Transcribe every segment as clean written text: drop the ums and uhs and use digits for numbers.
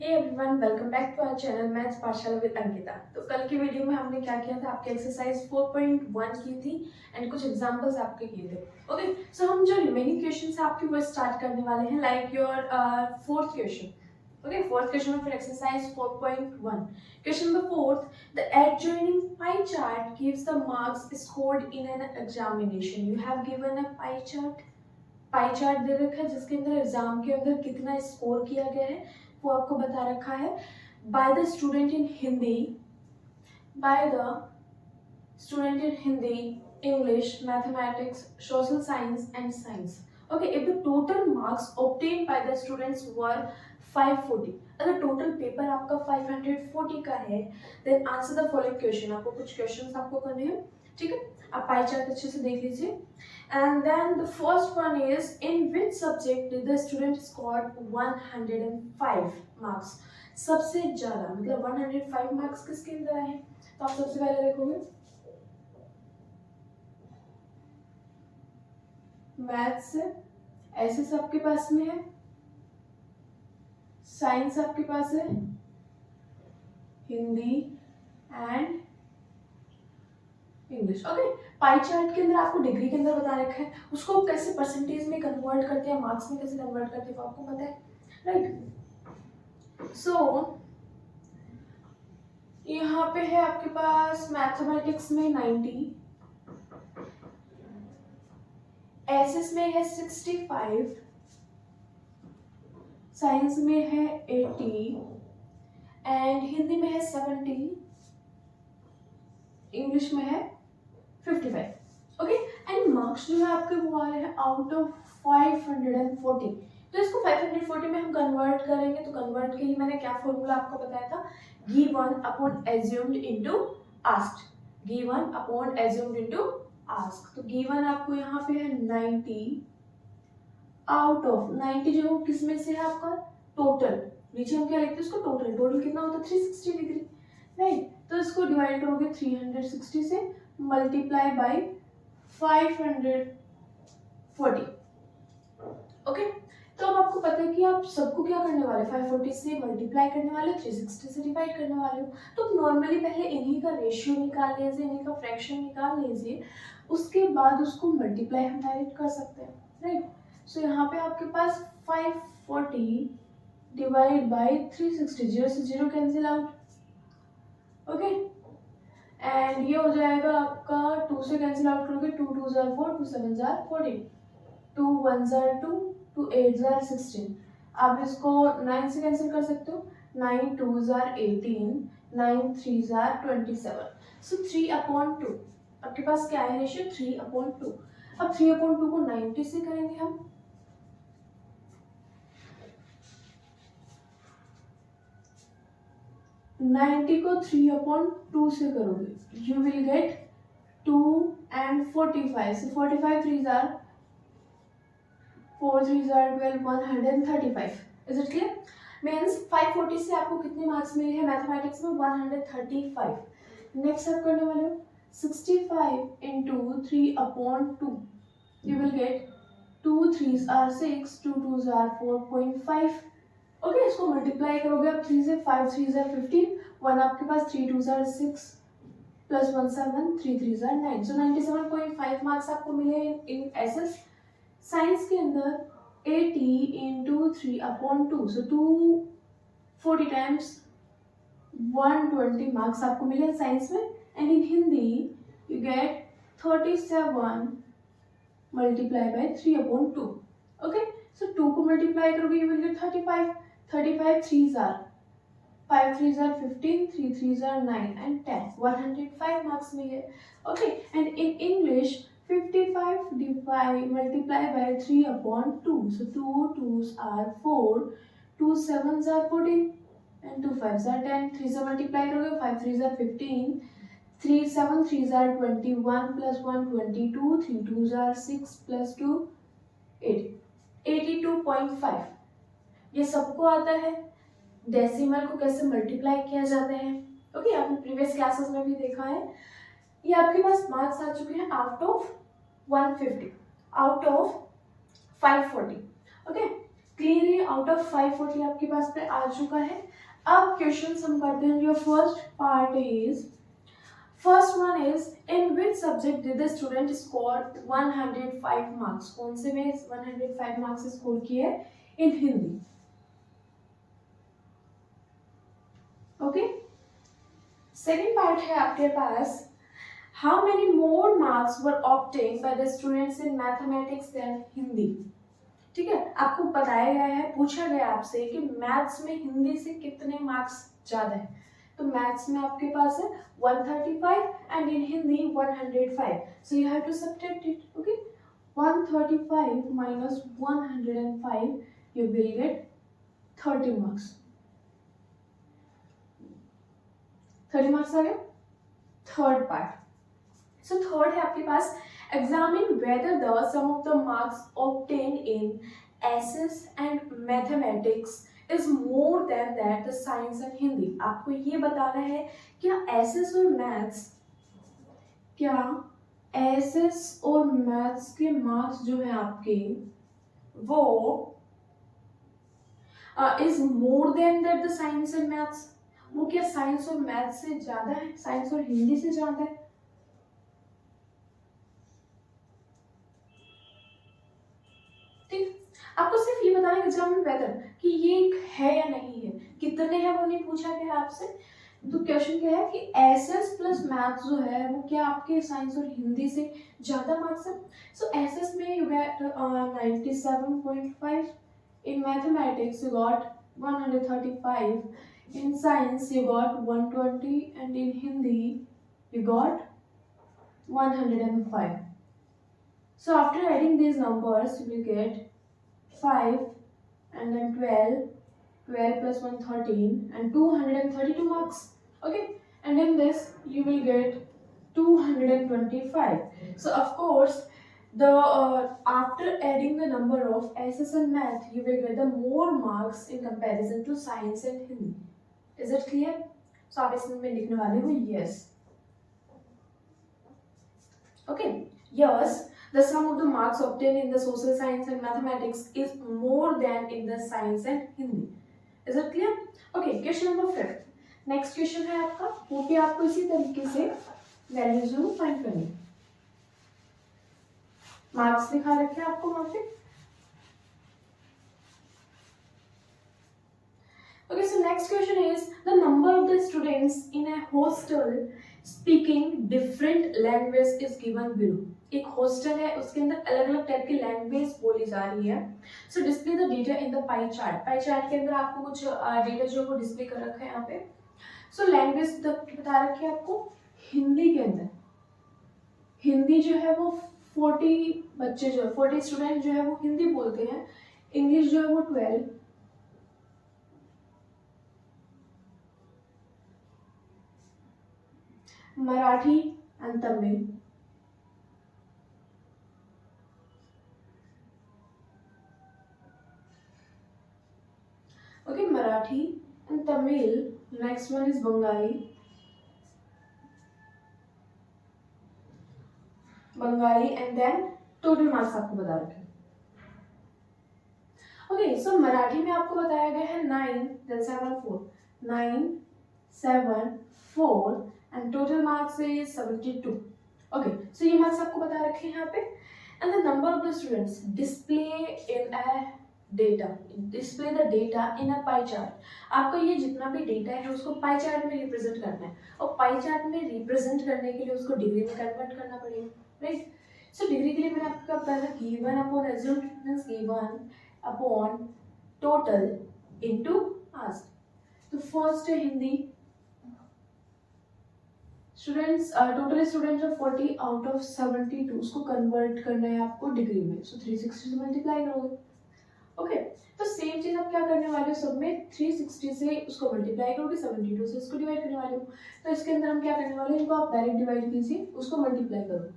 Hey everyone, welcome back to our channel maths पाठशाला with Ankita. तो कल की वीडियो में हमने क्या किया था, आपकी एक्सरसाइज 4.1 की थी एंड कुछ एग्जांपल्स आपके किए थे। ओके, सो हम जो रिमेनिंग क्वेश्चंस है आपके वो स्टार्ट करने वाले हैं, like your fourth question. Okay, fourth question of exercise 4.1, question number fourth, the adjoining pie chart gives the marks scored in an examination. You have given a pie chart दे रखा है जिसके अंदर एग्जाम के अंदर कितना स्कोर किया गया है वो आपको बता रखा है by the student in Hindi, by the student in Hindi, English, mathematics, social science and science. Okay, if the total marks obtain by the students were 540, अगर टोटल पेपर आपका 540 का है, then answer the following question. आपको कुछ questions आपको करने हैं, ठीक है। आप पाई चार्ट अच्छे से देख लीजिए। And then the first one is, in which subject did the student scored 105 marks? सबसे ज्यादा मतलब 105 मार्क्स किसके अंदर आए हैं? तो आप सबसे पहले देखोगे मैथ्स, एसएस आपके पास में है, साइंस आपके पास है, Hindi and English. Okay, pie chart के अंदर आपको डिग्री के अंदर बता रखा है, उसको कैसे परसेंटेज में कन्वर्ट करते हैं, मार्क्स में कैसे कन्वर्ट करते हैं वो आपको पता है, राइट। सो यहाँ पे है आपके पास मैथमेटिक्स में 90, एसएस में है 65, साइंस में है 80 एंड हिंदी में है 70, इंग्लिश में है 55। ओके, एंड मार्क्स जो है आपके वो आ रहे हैं आउट ऑफ 540। तो इसको 540 में हम कन्वर्ट करेंगे, तो कन्वर्ट के लिए मैंने क्या फॉर्मूला आपको बताया था, given upon assumed into asked, given upon assumed into ask. तो गिवन आपको यहाँ पे है 90, आउट ऑफ 90 जो किस में से है आपका टोटल, नीचे हम क्या लिखते हैं उसको टोटल, टोटल कितना होता है 360 डिग्री, राइट। तो इसको डिवाइड करोगे 360 से, मल्टीप्लाई बाय 540। ओके, तो अब आपको पता है कि आप सबको क्या करने वाले, 540 से मल्टीप्लाई करने वाले, 360 से डिवाइड करने वाले हो। तो नॉर्मली पहले इन्हीं का रेशियो निकाल लीजिए, इन्हीं का फ्रैक्शन निकाल लीजिए, उसके बाद उसको मल्टीप्लाई हम डायरेक्ट कर सकते हैं, राइट। सो यहाँ पे आपके पास 540 डिवाइड बाय 360, 0 से 0 कैंसिल आउट, ओके। एंड ये हो जाएगा आपका 2 से कैंसिल आउट करोगे, 2 2 जार 4, 2 7 जार 14, 2 1 जार 2, 2 8 जार 16। आप इसको 9 से कैंसिल कर सकते हो, 9 2 जार 18, 9 3 जार 27। सो 3/2 आपके पास क्या है रेशियो, 3/2। अब 3/2 को 90 से करेंगे हम, नाइन्टी को 3/2 से करोगे, you will gate 2 and 45. So 45 3s are 4 3s are 12, 135. Is it clear? Means 540 से आपको कितने मार्क्स मिले हैं मैथमेटिक्स में, 135। नेक्स्ट आप करने वाले हो 65 into 3/2, you will get 2 3s are 6, 2 2s are 4.5। Okay, इसको मल्टीप्लाई करोगे आप 3 से, 5 3s are 15, 1 आपके पास, 3 2s are 6 plus 1 7, 3 3s are 9। So 97.5 marks आपको मिले इन एसएस। साइंस के अंदर 80 into 3/2, सो 240 टाइम्स 120 मार्क्स आपको मिले साइंस में। And in Hindi you get 37 multiply by 3/2। Okay, so 2 को मल्टीप्लाई करोगे you will get 35, 35 3s are 5 3s are 15, 3 3s are 9 and 10, 105 marks मिले। Okay, and in English 55 divide multiply by 3/2, so 2 2s are 4, 2 7s are 14 and 2 5s are 10, 3 से multiply करोगे, 5 3s are 15, 3 7 3s are 21 plus 1 22, 3 2s are 6 plus 2 8, 82.5। ये सबको आता है decimal को कैसे multiply किया जाता है। ओके, आपने प्रीवियस क्लासेस में भी देखा है। ये आपके पास मार्क्स आ चुके हैं out of 150, out of 540। Okay, clear है? आउट ऑफ 540 आपके पास पे आ चुका है। अब क्वेश्चन हम करते हैं। Your first part is, first one is, in which subject did the student score 105 marks? कौन से में 105 मार्क्स स्कोर किए? In Hindi. Okay, second part है आपके पास, how many more marks were obtained by the students in mathematics than Hindi? ठीक है, आपको बताया गया है, पूछा गया आपसे कि मैथ्स में हिंदी से कितने मार्क्स ज्यादा है। तो मैथ्स में आपके पास है 135 and in Hindi 105, so you have to subtract it. Okay, 135 minus 105, you will get 30 marks। 30 marks आ गए। थर्ड पार्ट, सो थर्ड है आपके पास, examine whether the sum of the marks obtained in SS and mathematics is more than that the science and Hindi. आपको ये बताना है क्या SS और मैथ्स, क्या SS और मैथ्स के मार्क्स जो है आपके वो is more than that the science and maths, वो क्या साइंस और मैथ्स से ज्यादा है, साइंस और हिंदी से ज्यादा है? ठीक, आपको सिर्फ ये बताना है एग्जामिन वेदर कि ये है या नहीं है, कितने हैं वो नहीं पूछा गया आपसे। तो क्वेश्चन क्या है कि एसएस प्लस मैथ्स जो है वो क्या आपके साइंस और हिंदी से ज्यादा मार्क्स है। सो एसएस में you get 97.5, in mathematics you got 135, in science you got 120 and in Hindi you got 105. So after adding these numbers you will get 5 and then 12, 12 plus 1 13 and 232 marks. Okay, and in this you will get 225. So of course the after adding the number of SS and math you will get the more marks in comparison to science and Hindi. Is it clear? So आप इसमें लिखने वाले हो yes. Okay, yes, the sum of the marks obtained in the social science and mathematics is more than in the science and Hindi. Is it clear? Okay, question number 5. Next question है आपका, वो भी आपको इसी तरीके से values जो find करनी है। मार्क्स दिखा रखे हैं आपको वहां पे। Okay, so next question is the number of the students in a hostel speaking different language is given below. एक हॉस्टल है, उसके अंदर अलग अलग टाइप की लैंग्वेज बोली जा रही है। सो display the data in the pie chart. Pie chart के अंदर आपको कुछ डेटा जो वो डिस्प्ले कर रखा है यहाँ पे। सो लैंग्वेज बता रखी है आपको हिंदी के अंदर। हिंदी जो है वो 40 बच्चे जो है 40 स्टूडेंट जो है वो हिंदी बोलते हैं। इंग्लिश जो है वो 12, Marathi and Tamil, okay, Marathi and Tamil. Next one is Bengali, Bengali and then total marks आपको बता रखे। ओके, सो मराठी में आपको बताया गया है 9 then 7 4 9 7 4 and total marks is 72. Okay, so ये marks आपको बता रखे हैं यहाँ पे। And the number of the students display in a data, display the data in a pie chart. आपको ये जितना भी डेटा है उसको पाई चार्ट में रिप्रेजेंट करना है, और पाई चार्ट में रिप्रेजेंट करने के लिए उसको डिग्री में कन्वर्ट करना पड़ेगा, राइट। सो डिग्री के लिए मैंने आपको पहले given upon assumed means given upon total into asked. तो फर्स्ट है Hindi, students total students of 40 out of 72, उसको कन्वर्ट करना है आपको डिग्री में। सो 360 से मल्टीप्लाई करोगे। ओके, तो सेम चीज आप क्या करने वाले हो, सब में 360 से उसको मल्टीप्लाई करोगे, 72 से इसको डिवाइड करने वाले हो। तो इसके अंदर हम क्या करने वाले हैं, इनको आप डायरेक्ट डिवाइड कीजिए, उसको मल्टीप्लाई करो।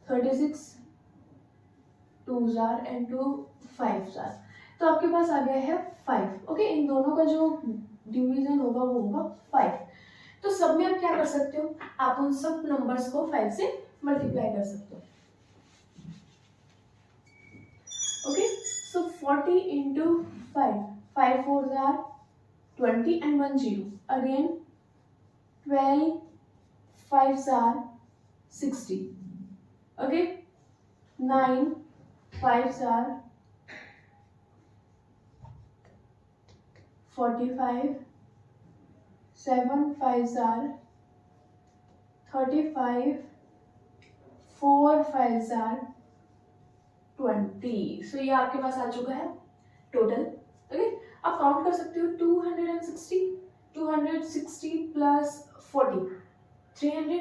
36 2s are and 2 5s are, तो आपके पास आ गया है 5। ओके, इन दोनों का जो डिवीजन होगा वो होगा 5। तो सब में आप क्या कर सकते हो, आप उन सब नंबर्स को 5 से मल्टीप्लाई कर सकते हो। Okay, so 40 into 5, 5 4s are 20 and 1 0. Again 12 5s are 60. Okay, 9 5s are 45, 7 5s are 35, 4 5s are 20. सो ये आपके पास आ चुका है टोटल. ओके, आप काउंट कर सकते हो 260, 260 plus 40, 300,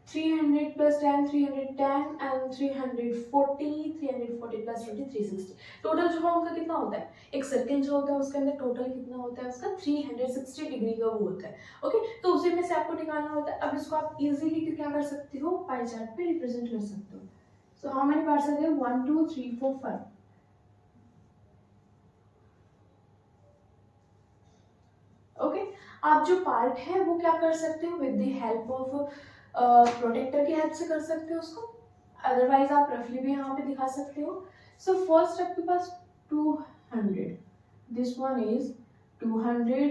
300 plus 10, 310 and 340, 340 plus 20, 360. Total जो है उनका कितना होता है, एक सर्किल जो होता है उसके अंदर टोटल कितना होता है उसका 360 डिग्री का वो होता है. ओके, तो उसी में से आपको निकालना होता है. अब इसको आप इजीली क्या कर सकते हो, पाई चार्ट पे रिप्रेजेंट कर सकते हो. So how many parts are there, 1 2 3 4 5. Okay, आप जो पार्ट है वो क्या कर सकते हो, with the help of protector की हेल्प से कर सकते हो उसको. अदरवाइज आप रफली भी यहाँ पे दिखा सकते हो. सो फर्स्ट आपके पास 200, this one is 200,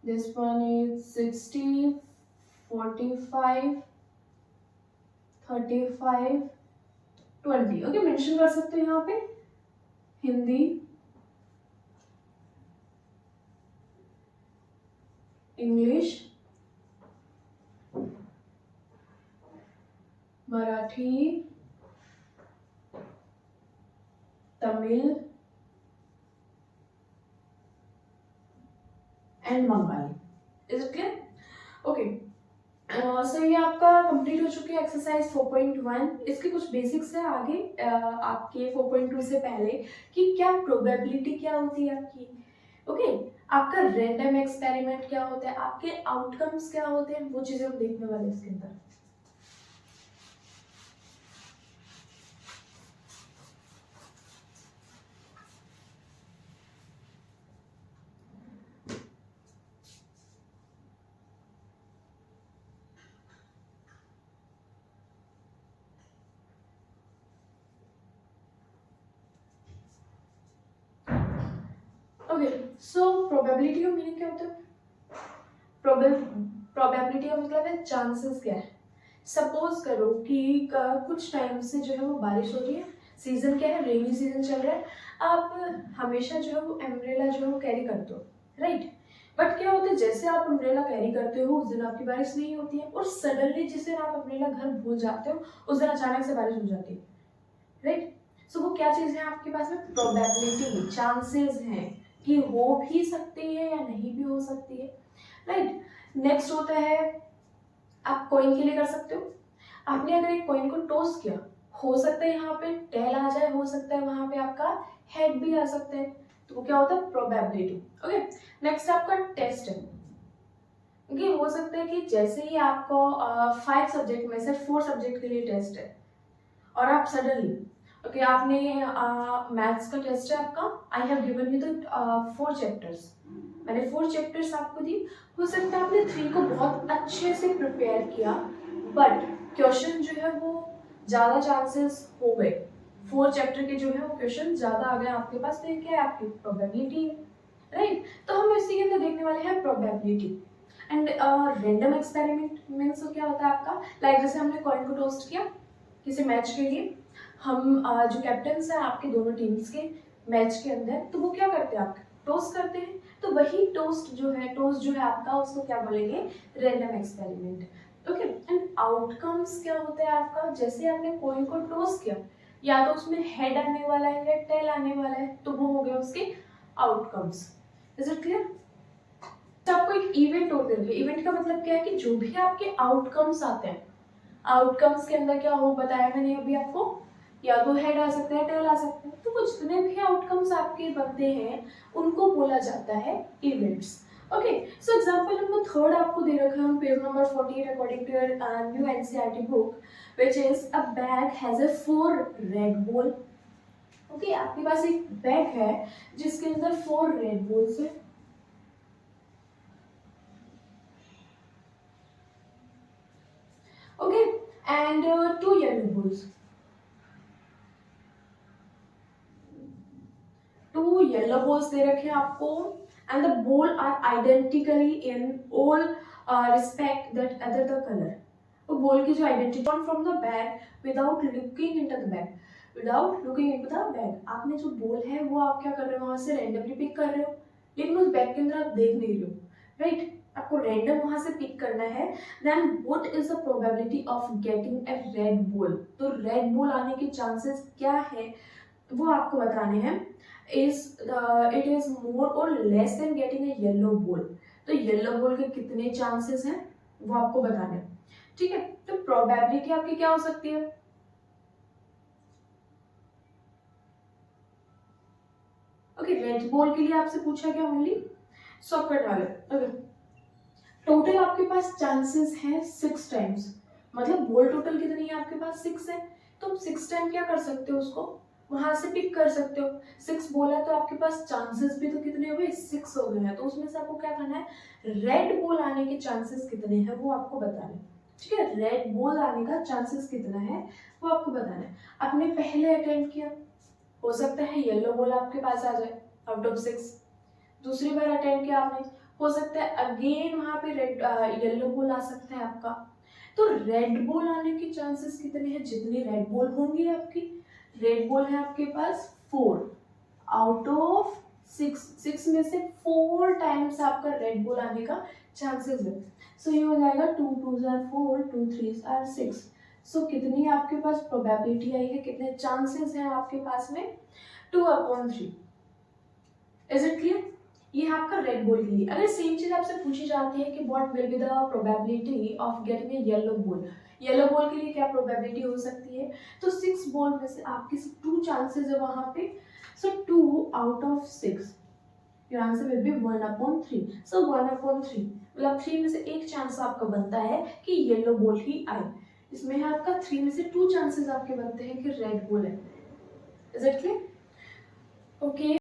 this one is 60, 45, 35, 20. Okay, mention कर सकते हो यहाँ पे Hindi, English, Marathi, Tamil and Bengali. Is it clear? Okay, so ये आपका कंप्लीट हो चुकी है एक्सरसाइज 4.1. इसके कुछ बेसिक्स है आगे आपके 4.2 से पहले कि क्या प्रोबेबिलिटी क्या होती है आपकी. ओके, आपका रैंडम एक्सपेरिमेंट क्या होता है, आपके आउटकम्स क्या होते हैं, वो चीजें हम देखने वाले हैं इसके अंदर. ओके, सो प्रोबेबिलिटी का मीनिंग क्या होता है, प्रोबेबिलिटी का मतलब है चांसेस क्या है. सपोज करो कि कुछ टाइम से जो है वो बारिश हो रही है, सीजन क्या है, रेनी सीजन चल रहा है. आप हमेशा जो है वो अम्ब्रेला जो है वो कैरी करते हो, राइट. बट क्या होता है, जैसे आप अम्ब्रेला कैरी करते हो उस दिन आपकी बारिश नहीं होती है, और सडनली जिस दिन आप अम्ब्रेला घर भूल जाते हो उस दिन अचानक से बारिश हो जाती है, राइट. सो वो क्या चीज है आपके पास में, प्रोबेबिलिटी, चांसेस हैं कि हो भी सकती है या नहीं भी हो सकती है, राइट. नेक्स्ट होता है, आप कॉइन के लिए कर सकते हो. आपने अगर एक कॉइन को टॉस किया, हो सकता है यहाँ पे टेल आ जाए, हो सकता है वहां पे आपका हेड भी आ सकता है, तो वो क्या होता है, प्रोबेबिलिटी. ओके, नेक्स्ट आपका टेस्ट है. ओके, हो सकता है कि जैसे ही आपको 5 सब्जेक्ट में से 4 सब्जेक्ट के लिए टेस्ट है और आप सडनली, ओके, आपने मैथ्स का टेस्ट है आपका, I have given you the 4 chapters, मैंने 4 चैप्टर्स आपको दी. हो सकता है आपने 3 को बहुत अच्छे से प्रिपेयर किया, बट क्वेश्चन जो है वो ज़्यादा चांसेस हो गए, 4 चैप्टर के जो है वो क्वेश्चन ज़्यादा आ गए आपके पास, तो ये क्या है, आपकी प्रोबेबिलिटी है, राइट. तो हम इसी के अंदर देखने वाले हैं probability. And random experiment means क्या होता है आपका, लाइक जैसे हमने कॉइन को टोस्ट किया किसी मैच के लिए, हम जो कैप्टन्स हैं आपके दोनों टीम्स के मैच के अंदर, तो वो क्या करते हैं, आप टॉस करते हैं, तो वही टॉस जो है आपका, उसको क्या बोलेंगे, random experiment. Okay, and outcomes क्या होता है आपका, जैसे आपने कॉइन को टॉस किया, या तो उसमें हेड आने वाला है या टेल आने वाला है, तो वो हो गया उसके आउटकम्स. Is it clear? तो आपको एक इवेंट होते हैं, इवेंट का मतलब क्या है कि जो भी आपके आउटकम्स आते हैं, आउटकम्स के अंदर क्या हो बताया मैंने अभी आपको, या तो हेड आ सकता है, टेल आ सकता है, तो वो जितने भी आउटकम्स आपके बनते हैं उनको बोला जाता है events. Okay, so example number 3 आपको दे रखा है page number 48 according to your new NCERT book, which is a bag has a 4 red ball. Okay, आपके पास एक बैग है जिसके अंदर 4 रेड बॉल्स है. Okay, and 2 yellow balls. 2 yellow balls दे रखे हैं आपको and the ball are identically in all respect that other the colour. तो बॉल की जो identity from the bag without looking into the bag, without looking into the bag, आपने जो ball है वो आप क्या कर रहे हो, वहां से रैंडमली पिक कर रहे हो, लेकिन उस बैग के अंदर आप देख नहीं रहे हो, राइट? आपको रैंडम वहां से पिक करना है। Then what is the probability of getting a red ball? तो रेड बॉल आने के चांसेस क्या है वो आपको बताने हैं। इट इज मोर और less than getting a yellow ball. तो येलो बॉल के कितने चांसेस हैं वो आपको बताने हैं, ठीक है? तो प्रोबेबिलिटी आपकी क्या हो सकती है? ओके, रेड बॉल के लिए आपसे पूछा गया ओनली, सॉल्व करने वाले। ओके, टोटल आपके पास चांसेस हैं 6 टाइम्स, मतलब बॉल टोटल कितनी है आपके पास? 6 है। तो 6 टाइम क्या कर सकते हो, उसको वहां से पिक कर सकते हो। 6 बॉल है तो आपके पास चांसेस भी तो कितने हो गए? 6 हो गए हैं। तो उसमें से आपको क्या करना है, रेड बॉल आने के चांसेस कितने हैं वो आपको बताना है, ठीक है? रेड बॉल आने का चांसेस कितना है वो आपको बताना है। आपने पहले अटेम्प्ट किया, हो सकता है येलो बॉल आपके पास आ जाए आउट ऑफ 6। दूसरी बार अटेम्प्ट किया आपने, हो सकता है अगेन वहां पे रेड येलो बॉल आ सकता है आपका। तो रेड बॉल आने के चांसेस कितने हैं? जितनी रेड बॉल होंगी आपकी, रेड बॉल है आपके पास 4 आउट ऑफ 6, 6 में से 4 टाइम्स आपका रेड बॉल आने का चांसेस है। सो ये हो जाएगा 2 2s are 4, 2 3s are 6। सो कितनी आपके पास प्रोबेबिलिटी आई है, कितने चांसेस हैं आपके पास में? 2/3। Is it clear? ये है आपका रेड बॉल के लिए। अगर सेम चीज आपसे पूछी जाती है कि what will be the probability of getting A yellow ball, yellow ball के लिए क्या प्रोबेबिलिटी हो सकती है? तो 6 बॉल में से आपके 2 चांसेस है वहां पे। सो 2 out of 6, your answer will be 1/3। सो 1/3 मतलब 3 में से एक चांस आपका बनता है कि येलो बॉल ही आए। इसमें है आपका 3 में से 2 चांसेस आपके बनते हैं कि रेड बॉल है। Is it clear? ओके।